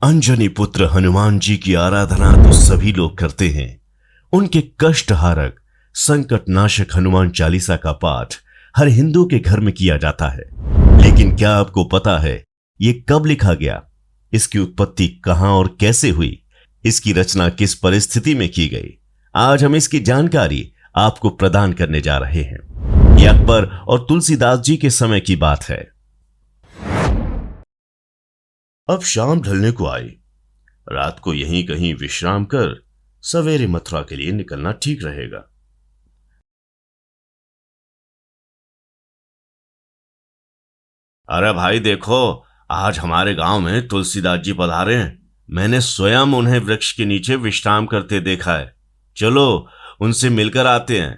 अंजनी पुत्र हनुमान जी की आराधना तो सभी लोग करते हैं। उनके कष्ट हारक संकट नाशक हनुमान चालीसा का पाठ हर हिंदू के घर में किया जाता है। लेकिन क्या आपको पता है ये कब लिखा गया, इसकी उत्पत्ति कहां और कैसे हुई, इसकी रचना किस परिस्थिति में की गई? आज हम इसकी जानकारी आपको प्रदान करने जा रहे हैं। ये अकबर और तुलसीदास जी के समय की बात है। अब शाम ढलने को आई। रात को यहीं कहीं विश्राम कर सवेरे मथुरा के लिए निकलना ठीक रहेगा। अरे भाई देखो, आज हमारे गांव में तुलसीदास जी पधारे हैं। मैंने स्वयं उन्हें वृक्ष के नीचे विश्राम करते देखा है। चलो उनसे मिलकर आते हैं।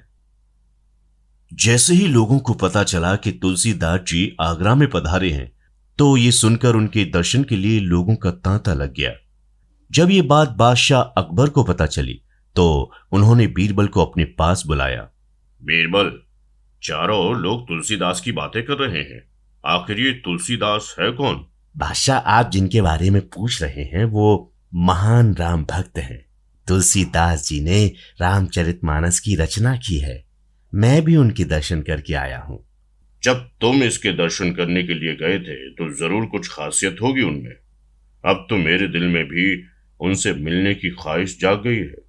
जैसे ही लोगों को पता चला कि तुलसीदास जी आगरा में पधारे हैं, तो ये सुनकर उनके दर्शन के लिए लोगों का तांता लग गया। जब ये बात बादशाह अकबर को पता चली तो उन्होंने बीरबल को अपने पास बुलाया। बीरबल, चारों लोग तुलसीदास की बातें कर रहे हैं। आखिर ये तुलसीदास है कौन? बादशाह, आप जिनके बारे में पूछ रहे हैं वो महान राम भक्त हैं। तुलसीदास जी ने रामचरितमानस की रचना की है। मैं भी उनके दर्शन करके आया हूं। जब तुम इसके दर्शन करने के लिए गए थे तो जरूर कुछ खासियत होगी उनमें। अब तो मेरे दिल में भी उनसे मिलने की ख्वाहिश जाग गई है।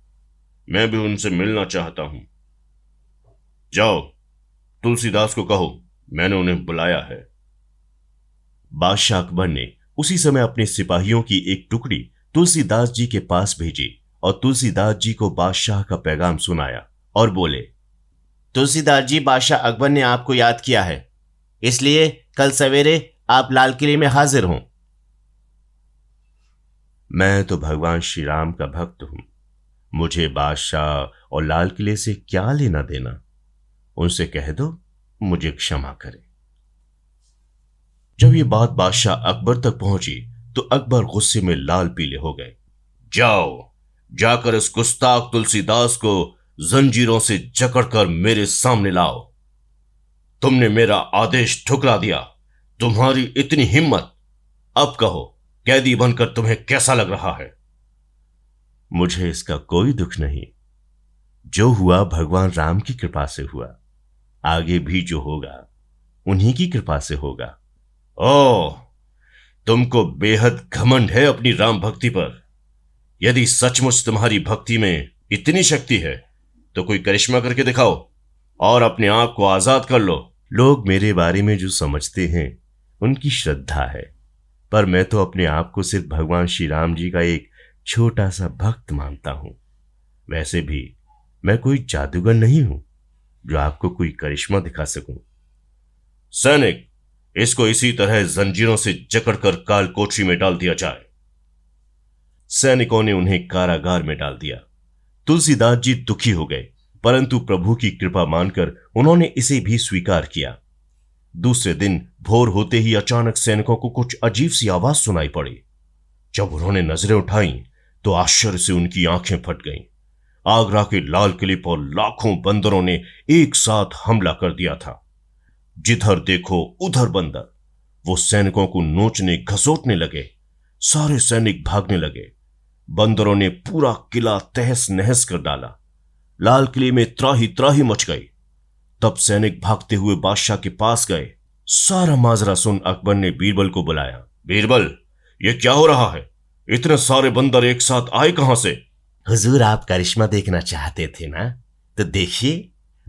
मैं भी उनसे मिलना चाहता हूं। जाओ, तुलसीदास को कहो मैंने उन्हें बुलाया है। बादशाह अकबर ने उसी समय अपने सिपाहियों की एक टुकड़ी तुलसीदास जी के पास भेजी और तुलसीदास जी को बादशाह का पैगाम सुनाया और बोले, तुलसीदास जी, बादशाह अकबर ने आपको याद किया है, इसलिए कल सवेरे आप लाल किले में हाजिर हों। मैं तो भगवान श्री राम का भक्त हूं। मुझे बादशाह और लाल किले से क्या लेना देना? उनसे कह दो मुझे क्षमा करें। जब ये बात बादशाह अकबर तक पहुंची तो अकबर गुस्से में लाल पीले हो गए। जाओ, जाकर इस गुस्ताख तुलसीदास को जंजीरों से जकड़कर मेरे सामने लाओ। तुमने मेरा आदेश ठुकरा दिया। तुम्हारी इतनी हिम्मत! अब कहो, कैदी बनकर तुम्हें कैसा लग रहा है? मुझे इसका कोई दुख नहीं। जो हुआ भगवान राम की कृपा से हुआ। आगे भी जो होगा उन्हीं की कृपा से होगा। ओह, तुमको बेहद घमंड है अपनी राम भक्ति पर। यदि सचमुच तुम्हारी भक्ति में इतनी शक्ति है तो कोई करिश्मा करके दिखाओ और अपने आप को आजाद कर लो। लोग मेरे बारे में जो समझते हैं उनकी श्रद्धा है, पर मैं तो अपने आप को सिर्फ भगवान श्री राम जी का एक छोटा सा भक्त मानता हूं। वैसे भी मैं कोई जादूगर नहीं हूं जो आपको कोई करिश्मा दिखा सकूं। सैनिक, इसको इसी तरह जंजीरों से जकड़कर काल कोठरी में डाल दिया जाए। सैनिकों ने उन्हें कारागार में डाल दिया। तुलसीदास जी दुखी हो गए, परंतु प्रभु की कृपा मानकर उन्होंने इसे भी स्वीकार किया। दूसरे दिन भोर होते ही अचानक सैनिकों को कुछ अजीब सी आवाज सुनाई पड़ी। जब उन्होंने नजरें उठाईं तो आश्चर्य से उनकी आंखें फट गईं। आगरा के लाल किले पर लाखों बंदरों ने एक साथ हमला कर दिया था। जिधर देखो उधर बंदर। वो सैनिकों को नोचने घसोटने लगे। सारे सैनिक भागने लगे। बंदरों ने पूरा किला तहस नहस कर डाला। लाल किले में त्राही त्राही मच गई। तब सैनिक भागते हुए बादशाह के पास गए। सारा माजरा सुन अकबर ने बीरबल को बुलाया। बीरबल, ये क्या हो रहा है? इतने सारे बंदर एक साथ आए कहां से? हुजूर, आप करिश्मा देखना चाहते थे ना, तो देखिए,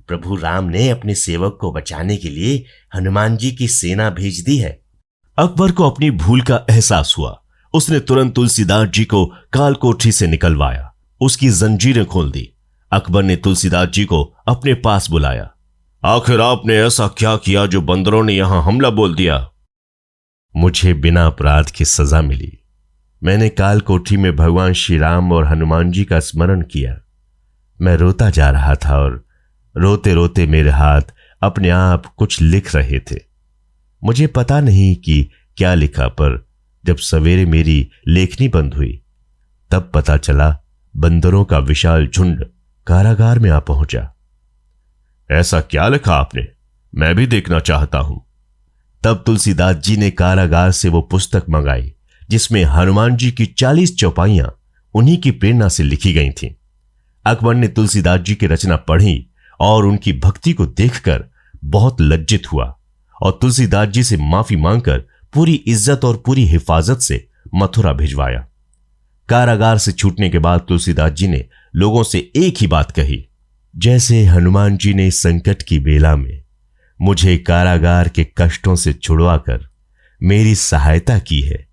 प्रभु राम ने अपने सेवक को बचाने के लिए हनुमान जी की सेना भेज दी है। अकबर को अपनी भूल का एहसास हुआ। उसने तुरंत तुलसीदास जी को काल कोठरी से निकलवाया, उसकी जंजीरें खोल दी। अकबर ने तुलसीदास जी को अपने पास बुलाया। आखिर आपने ऐसा क्या किया जो बंदरों ने यहां हमला बोल दिया? मुझे बिना अपराध की सजा मिली। मैंने काल कोठरी में भगवान श्री राम और हनुमान जी का स्मरण किया। मैं रोता जा रहा था और रोते रोते मेरे हाथ अपने आप कुछ लिख रहे थे। मुझे पता नहीं कि क्या लिखा, पर जब सवेरे मेरी लेखनी बंद हुई तब पता चला बंदरों का विशाल झुंड कारागार में आ पहुंचा। ऐसा क्या लिखा आपने? मैं भी देखना चाहता हूं। तब तुलसीदास जी ने कारागार से वो पुस्तक मंगाई जिसमें हनुमान जी की 40 चौपाइयां उन्हीं की प्रेरणा से लिखी गई थीं। अकबर ने तुलसीदास जी की रचना पढ़ी और उनकी भक्ति को देखकर बहुत लज्जित हुआ और तुलसीदास जी से माफी मांगकर पूरी इज्जत और पूरी हिफाजत से मथुरा भिजवाया। कारागार से छूटने के बाद तुलसीदास जी ने लोगों से एक ही बात कही, जैसे हनुमान जी ने संकट की बेला में मुझे कारागार के कष्टों से छुड़वाकर मेरी सहायता की है,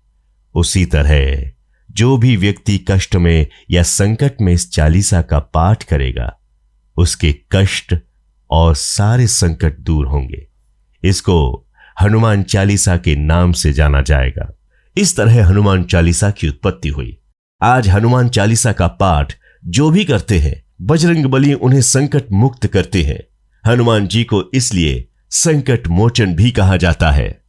उसी तरह जो भी व्यक्ति कष्ट में या संकट में इस चालीसा का पाठ करेगा उसके कष्ट और सारे संकट दूर होंगे। इसको हनुमान चालीसा के नाम से जाना जाएगा। इस तरह हनुमान चालीसा की उत्पत्ति हुई। आज हनुमान चालीसा का पाठ जो भी करते हैं, बजरंगबली उन्हें संकट मुक्त करते हैं। हनुमान जी को इसलिए संकट मोचन भी कहा जाता है।